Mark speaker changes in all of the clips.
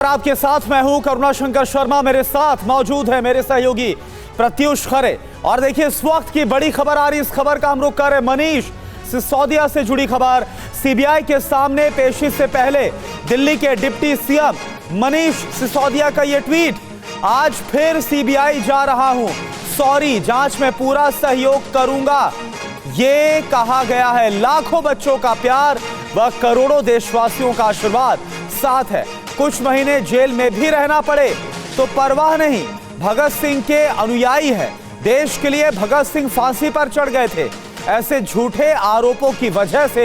Speaker 1: आपके साथ मैं हूं करुणा शंकर शर्मा, मेरे साथ मौजूद है मेरे सहयोगी प्रत्युष खरे। और देखिए इस वक्त की बड़ी खबर आ रही, इस खबर का हम रुख कर रहे मनीष सिसोदिया से जुड़ी खबर। सीबीआई के सामने पेशी से पहले दिल्ली के डिप्टी सीएम मनीष सिसोदिया का यह ट्वीट, आज फिर सीबीआई जा रहा हूं, सॉरी, जांच में पूरा सहयोग करूंगा, ये कहा गया है। लाखों बच्चों का प्यार व करोड़ों देशवासियों का आशीर्वाद साथ है। कुछ महीने जेल में भी रहना पड़े तो परवाह नहीं, भगत सिंह के अनुयायी है, देश के लिए भगत सिंह फांसी पर चढ़ गए थे। ऐसे झूठे आरोपों की वजह से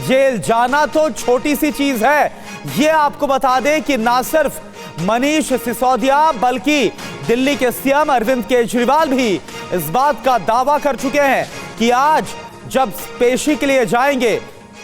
Speaker 1: जेल जाना तो छोटी सी चीज है। ये आपको बता दें कि ना सिर्फ मनीष सिसोदिया बल्कि दिल्ली के सीएम अरविंद केजरीवाल भी इस बात का दावा कर चुके हैं कि आज जब पेशी के लिए जाएंगे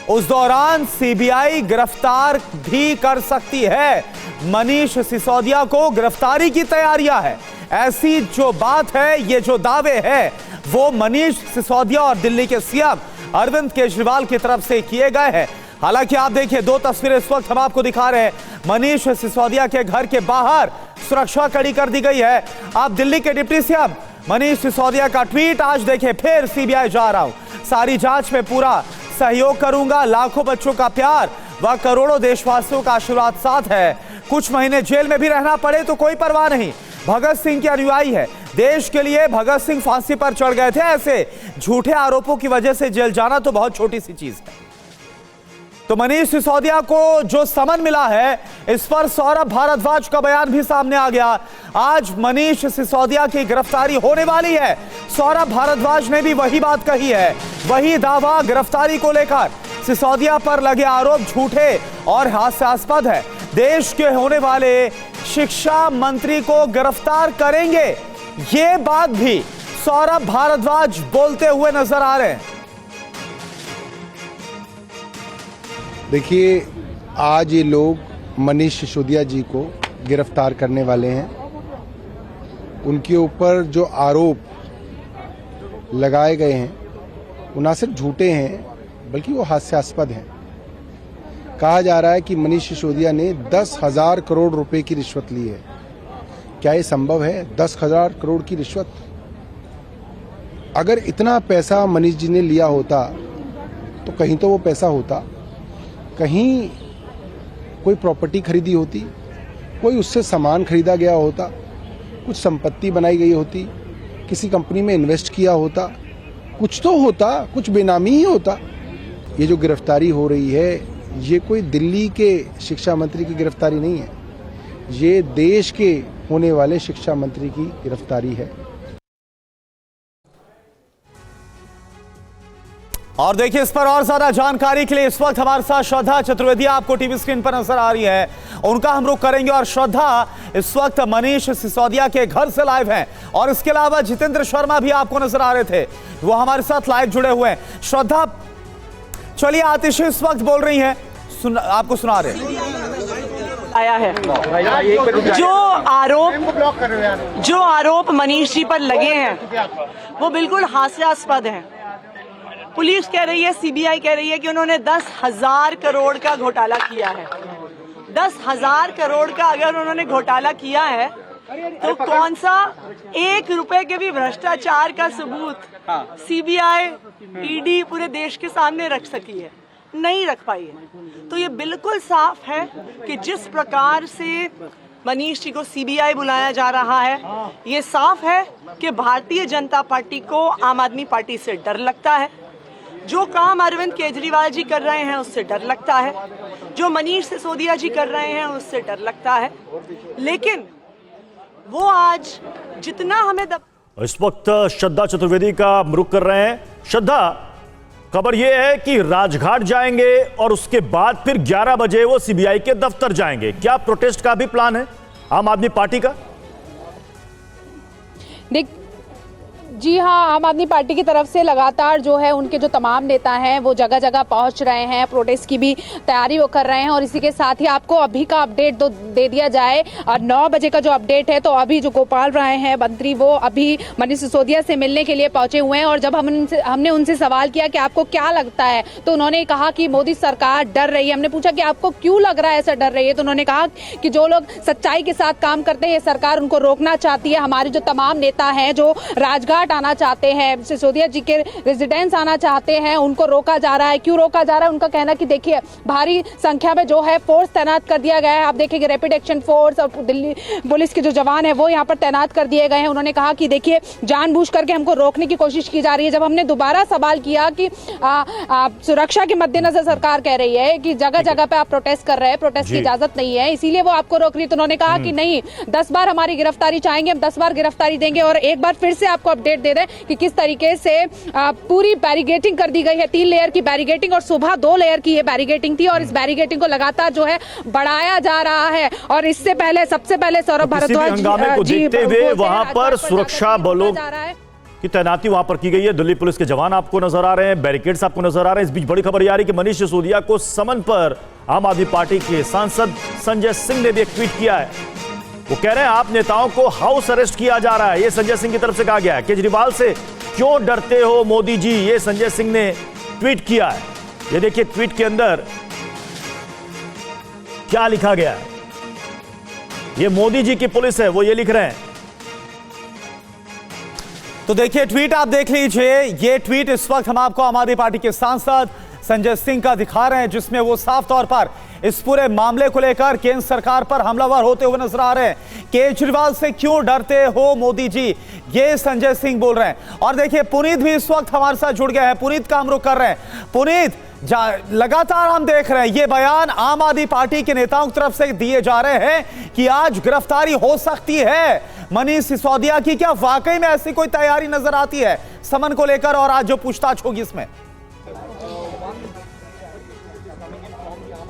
Speaker 1: उस दौरान सीबीआई गिरफ्तार भी कर सकती है। मनीष सिसोदिया को गिरफ्तारी की तैयारियां है। ऐसी जो बात है, ये जो दावे हैं, वो मनीष सिसोदिया और दिल्ली के सीएम अरविंद केजरीवाल की तरफ से किए गए हैं। हालांकि आप देखिए दो तस्वीरें इस वक्त हम आपको दिखा रहे हैं। मनीष सिसोदिया के घर के बाहर सुरक्षा कड़ी कर दी गई है। आप दिल्ली के डिप्टी सीएम मनीष सिसोदिया का ट्वीट, आज देखिए फिर सीबीआई जा रहा हूं, सारी जांच में पूरा सहयोग करूंगा, लाखों बच्चों का प्यार व करोड़ों देशवासियों का आशीर्वाद साथ है। कुछ महीने जेल में भी रहना पड़े तो कोई परवाह नहीं, भगत सिंह के अनुयायी है, देश के लिए भगत सिंह फांसी पर चढ़ गए थे। ऐसे झूठे आरोपों की वजह से जेल जाना तो बहुत छोटी सी चीज है। तो मनीष सिसोदिया को जो समन मिला है, इस पर सौरभ भारद्वाज का बयान भी सामने आ गया। आज मनीष सिसोदिया की गिरफ्तारी होने वाली है। सौरभ भारद्वाज ने भी वही बात कही है, वही दावा गिरफ्तारी को लेकर। सिसोदिया पर लगे आरोप झूठे और हास्यास्पद है। देश के होने वाले शिक्षा मंत्री को गिरफ्तार करेंगे, ये बात भी सौरभ भारद्वाज बोलते हुए नजर आ रहे हैं।
Speaker 2: देखिए, आज ये लोग मनीष सिसोदिया जी को गिरफ्तार करने वाले हैं। उनके ऊपर जो आरोप लगाए गए हैं वो ना सिर्फ झूठे हैं बल्कि वो हास्यास्पद हैं। कहा जा रहा है कि मनीष सिसोदिया ने 10,000 करोड़ रुपए की रिश्वत ली है। क्या ये संभव है? 10,000 करोड़ की रिश्वत? अगर इतना पैसा मनीष जी ने लिया होता तो कहीं तो वो पैसा होता, कहीं कोई प्रॉपर्टी खरीदी होती, कोई उससे सामान खरीदा गया होता, कुछ संपत्ति बनाई गई होती, किसी कंपनी में इन्वेस्ट किया होता, कुछ तो होता, कुछ बेनामी ही होता। ये जो गिरफ्तारी हो रही है, ये कोई दिल्ली के शिक्षा मंत्री की गिरफ्तारी नहीं है, ये देश के होने वाले शिक्षा मंत्री की गिरफ्तारी है।
Speaker 1: और देखिए इस पर और ज्यादा जानकारी के लिए इस वक्त हमारे साथ श्रद्धा चतुर्वेदी आपको टीवी स्क्रीन पर नजर आ रही है, उनका हम रुख करेंगे। और श्रद्धा इस वक्त मनीष सिसोदिया के घर से लाइव हैं, और इसके अलावा जितेंद्र शर्मा भी आपको नजर आ रहे थे, वो हमारे साथ लाइव जुड़े हुए हैं। श्रद्धा, चलिए आतिश इस वक्त बोल रही हैं, आपको सुना रहे
Speaker 3: आया है। जो आरोप मनीष जी पर लगे हैं वो बिल्कुल हास्यास्पद हैं। पुलिस कह रही है, सीबीआई कह रही है कि उन्होंने 10,000 करोड़ का घोटाला किया है। 10,000 करोड़ का अगर उन्होंने घोटाला किया है तो कौन सा 1 रुपए के भी भ्रष्टाचार का सबूत सीबीआई, ईडी पूरे देश के सामने रख सकी है? नहीं रख पाई है। तो ये बिल्कुल साफ है कि जिस प्रकार से मनीष जी को सीबीआई बुलाया जा रहा है, ये साफ है कि भारतीय जनता पार्टी को आम आदमी पार्टी से डर लगता है। जो काम अरविंद केजरीवाल जी कर रहे हैं उससे डर लगता है, जो मनीष सिसोदिया जी कर रहे हैं उससे डर लगता है। लेकिन वो आज जितना हमें
Speaker 4: इस वक्त श्रद्धा चतुर्वेदी का रुख कर रहे हैं। श्रद्धा, खबर यह है कि राजघाट जाएंगे और उसके बाद फिर 11 बजे वो सीबीआई के दफ्तर जाएंगे। क्या प्रोटेस्ट का भी प्लान है आम आदमी पार्टी का?
Speaker 5: जी हाँ, आम आदमी पार्टी की तरफ से लगातार जो है उनके जो तमाम नेता हैं वो जगह जगह पहुंच रहे हैं, प्रोटेस्ट की भी तैयारी वो कर रहे हैं। और इसी के साथ ही आपको अभी का अपडेट तो दे दिया जाए, और 9 बजे का जो अपडेट है, तो अभी जो गोपाल राय हैं मंत्री, वो अभी मनीष सिसोदिया से मिलने के लिए पहुंचे हुए हैं। और जब हमने उनसे सवाल किया कि आपको क्या लगता है, तो उन्होंने कहा कि मोदी सरकार डर रही है। हमने पूछा कि आपको क्यों लग रहा है ऐसा डर रही है, तो उन्होंने कहा कि जो लोग सच्चाई के साथ काम करते हैं, ये सरकार उनको रोकना चाहती है। हमारे जो तमाम नेता हैं जो राजघाट आना चाहते हैं, सिसोदिया जी के रेजिडेंस आना चाहते हैं, उनको रोका जा रहा है। क्यों रोका जा रहा है? उनका कहना कि देखिए भारी संख्या में जो है फोर्स तैनात कर दिया गया है। आप देखेंगे रैपिड एक्शन फोर्स और दिल्ली पुलिस के जो जवान है वो यहाँ पर तैनात कर दिए गए हैं। उन्होंने कहा कि देखिए जानबूझ करके हमको रोकने की कोशिश की जा रही है। जब हमने दोबारा सवाल किया कि सुरक्षा के मद्देनजर सरकार कह रही है कि जगह जगह पे आप प्रोटेस्ट कर रहे हैं, प्रोटेस्ट की इजाजत नहीं है, इसीलिए वो आपको रोक रही है, तो उन्होंने कहा कि नहीं, 10 बार हमारी गिरफ्तारी चाहेंगे, हम 10 बार गिरफ्तारी देंगे। और एक बार फिर से आपको अपडेट दे दें कि किस तरीके से पूरी बैरिगेटिंग कर दी गई है, 3 लेयर की बैरिगेटिंग, और सुबह 2 लेयर की ये बैरिगेटिंग थी। और इस बैरिगेटिंग को लगातार जो है बढ़ाया जा रहा है। और इससे पहले सबसे पहले सौरभ भारद्वाज
Speaker 4: हंगामे को देखते हुए वहां पर सुरक्षा बलों की तैनाती वहां पर की गई है। दिल्ली पुलिस के जवान आपको नजर आ रहे हैं, बैरिकेड्स आपको नजर आ रहे हैं। इस बीच बड़ी खबर यह आ रही है कि मनीष सिसोदिया को समन पर आम आदमी पार्टी के सांसद संजय सिंह ने भी एक ट्वीट किया है। वो कह रहे हैं आप नेताओं को हाउस अरेस्ट किया जा रहा है। ये संजय सिंह की तरफ से कहा गया है। केजरीवाल से क्यों डरते हो मोदी जी, ये संजय सिंह ने ट्वीट किया है। ये देखिए ट्वीट के अंदर क्या लिखा गया है। ये मोदी जी की पुलिस है, वो ये लिख रहे हैं।
Speaker 1: तो देखिए ट्वीट आप देख लीजिए। ये ट्वीट इस वक्त हम आपको आम आदमी पार्टी के सांसद संजय सिंह का दिखा रहे हैं, जिसमें वो साफ तौर पर इस पूरे मामले को लेकर केंद्र सरकार पर हमलावर होते हुए नजर आ रहे हैं। केजरीवाल से क्यों डरते हो मोदी जी, ये संजय सिंह बोल रहे हैं। और देखिए पुनीत भी इस वक्त हमारे साथ जुड़ गया है। पुनीत का हम रुख कर रहे हैं। पुनीत, लगातार हम देख रहे हैं ये बयान आम आदमी पार्टी के नेताओं की तरफ से दिए जा रहे हैं कि आज गिरफ्तारी हो सकती है मनीष सिसोदिया की। क्या वाकई में ऐसी कोई तैयारी नजर आती है समन को लेकर, और आज जो पूछताछ होगी इसमें?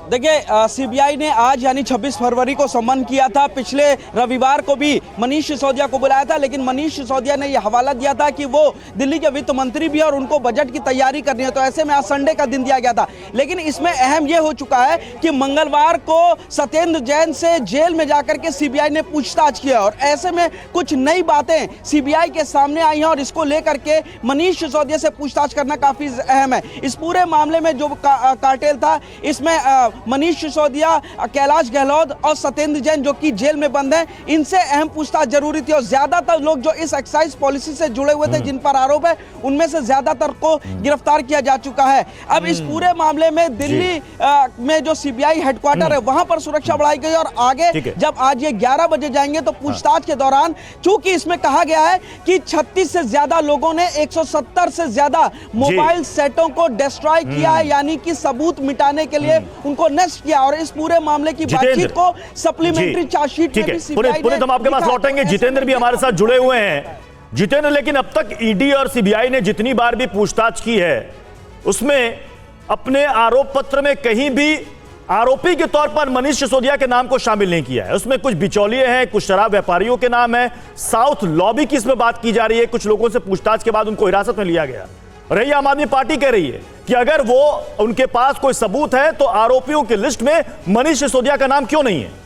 Speaker 6: देखिए सीबीआई ने आज यानी 26 फरवरी को सम्मन किया था। पिछले रविवार को भी मनीष सिसोदिया को बुलाया था, लेकिन मनीष सिसोदिया ने यह हवाला दिया था कि वो दिल्ली के वित्त मंत्री भी और उनको बजट की तैयारी करनी है, तो ऐसे में आज संडे का दिन दिया गया था। लेकिन इसमें अहम यह हो चुका है कि मंगलवार को सत्येंद्र जैन से जेल में जाकर के सीबीआई ने पूछताछ किया, और ऐसे में कुछ नई बातें सीबीआई के सामने आई हैं, और इसको लेकर के मनीष सिसोदिया से पूछताछ करना काफी अहम है। इस पूरे मामले में जो कार्टेल था, इसमें मनीष सिसोदिया, कैलाश गहलोत और सत्येंद्र जैन जो कि जेल में बंद हैं, इनसे अहम पूछताछ जरूरी थी। और ज्यादातर लोग जो इस एक्साइज पॉलिसी से जुड़े हुए थे, जिन पर आरोप है, उनमें से ज्यादातर को गिरफ्तार किया जा चुका है। अब इस पूरे मामले में दिल्ली में जो सीबीआई हेडक्वार्टर है, वहां पर सुरक्षा बढ़ाई गई। और आगे जब आज ये 11 बजे जाएंगे तो पूछताछ के दौरान, चूंकि इसमें कहा गया है कि 36 से ज्यादा लोगों ने 170 से ज्यादा मोबाइल सेटों को डिस्ट्रॉय किया है, यानी कि सबूत मिटाने के लिए उनको नष्ट किया। और इस पूरे मामले की बातचीत को सप्लीमेंट्री चार्जशीट में भी सीबीआई ने,
Speaker 4: हम आपके पास लौटेंगे। जितेंद्र भी हमारे साथ जुड़े हुए हैं। जितेंद्र, लेकिन अब तक ईडी और सीबीआई ने जितनी बार भी पूछताछ की है, उसमें अपने आरोप पत्र में कहीं भी आरोपी के तौर पर मनीष सिसोदिया के नाम को शामिल नहीं किया है। उसमें कुछ बिचौलिए हैं, कुछ शराब व्यापारियों के नाम है, साउथ लॉबी की इसमें बात की जा रही है। कुछ लोगों से पूछताछ के बाद उनको हिरासत में लिया गया। रही आम आदमी पार्टी कह रही है कि अगर वो उनके पास कोई सबूत है तो आरोपियों की लिस्ट में मनीष सिसोदिया का नाम क्यों नहीं है?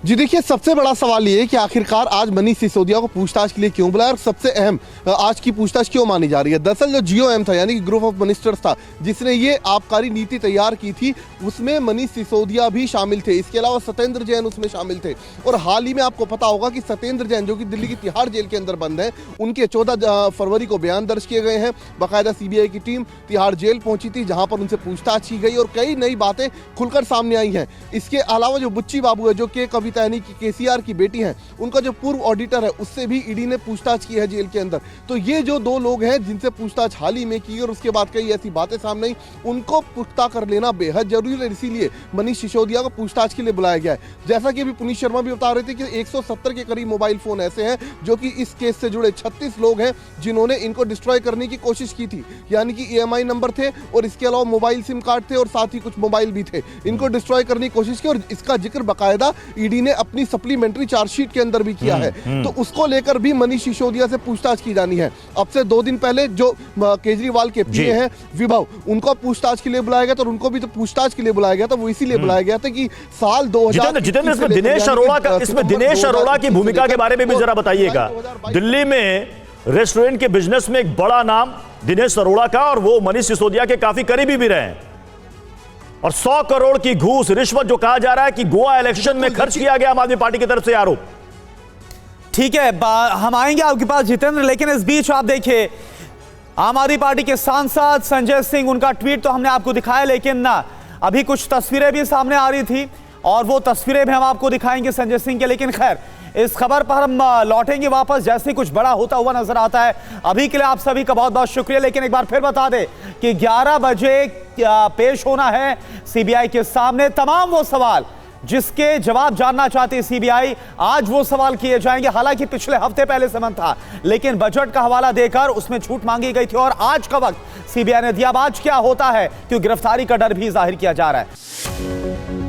Speaker 7: जी देखिए, सबसे बड़ा सवाल ये है कि आखिरकार आज मनीष सिसोदिया को पूछताछ के लिए क्यों बुलाया, और सबसे अहम आज की पूछताछ क्यों मानी जा रही है। दरअसल जो जीओएम था, यानी कि ग्रुप ऑफ मिनिस्टर्स था, जिसने ये आबकारी नीति तैयार की थी, उसमें मनीष सिसोदिया भी शामिल थे। इसके अलावा सत्येंद्र जैन उसमें शामिल थे। और हाल ही में आपको पता होगा कि सत्येंद्र जैन, जो कि दिल्ली की तिहाड़ जेल के अंदर बंद है, उनके 14 फरवरी को बयान दर्ज किए गए हैं। बाकायदा सीबीआई की टीम तिहाड़ जेल पहुंची थी, जहां पर उनसे पूछताछ की गई और कई नई बातें खुलकर सामने आई हैं। इसके अलावा जो बुच्ची बाबू है, जो कि कविता यानी कि केसीआर की बेटी हैं, उनका जो पूर्व ऑडिटर है, उससे भी ईडी ने पूछताछ की है जेल के अंदर। तो ये जो 2 लोग हैं जिनसे पूछताछ हाल ही में की और उसके बाद कई ऐसी बातें सामने आई, उनको पुख्ता कर लेना बेहद जरूरी है। इसीलिए मनीष सिसोदिया को पूछताछ के लिए बुलाया गया है। जैसा कि अभी पुनीत शर्मा भी बता रहे थे कि 170 के करीब मोबाइल फोन ऐसे हैं जो कि इस केस से जुड़े 36 लोग हैं जिन्होंने इनको डिस्ट्रॉय करने की कोशिश की थी, यानी कि EMI नंबर थे और इसके अलावा मोबाइल सिम कार्ड थे और साथ ही कुछ मोबाइल भी थे। इनको डिस्ट्रॉय करने की कोशिश की और इसका जिक्र बाकायदा ईडी ने अपनी सप्लीमेंट्री चार्जशीट के अंदर भी किया है, तो उसको लेकर भी मनीष सिसोदिया से पूछताछ की जानी है। अब से 2 दिन पहले जो केजरीवाल के पीए हैं विभव, उनको पूछताछ के लिए बुलाया गया, तो उनको भी तो पूछताछ के लिए बुलाया गया था। वो इसीलिए बुलाया गया था कि साल 2000
Speaker 4: जितेंद्र, इसमें दिनेश अरोड़ा की भूमिका के बारे में भी जरा बताइएगा। दिल्ली में रेस्टोरेंट के बिजनेस में एक बड़ा नाम दिनेश अरोड़ा का, और वो मनीष सिसोदिया के काफी करीबी भी रहे हैं, और 100 करोड़ की घूस रिश्वत जो कहा जा रहा है कि गोवा इलेक्शन में खर्च किया गया आम आदमी पार्टी की तरफ से आरोप।
Speaker 1: ठीक है, हम आएंगे आपके पास जितेंद्र, लेकिन इस बीच आप देखिए आम आदमी पार्टी के सांसद संजय सिंह, उनका ट्वीट तो हमने आपको दिखाया, लेकिन ना अभी कुछ तस्वीरें भी सामने आ रही थी और वो तस्वीरें भी हम आपको दिखाएंगे संजय सिंह के। लेकिन खैर, इस खबर पर हम लौटेंगे वापस जैसे ही कुछ बड़ा होता हुआ नजर आता है। अभी के लिए आप सभी का बहुत बहुत शुक्रिया। लेकिन एक बार फिर बता दें कि 11 बजे पेश होना है सीबीआई के सामने तमाम वो सवाल जिसके जवाब जानना चाहती है सीबीआई। आज वो सवाल किए जाएंगे। हालांकि पिछले हफ्ते पहले से मन था, लेकिन बजट का हवाला देकर उसमें छूट मांगी गई थी और आज का वक्त सीबीआई ने दिया। अब आज क्या होता है, क्योंकि गिरफ्तारी का डर भी जाहिर किया जा रहा है।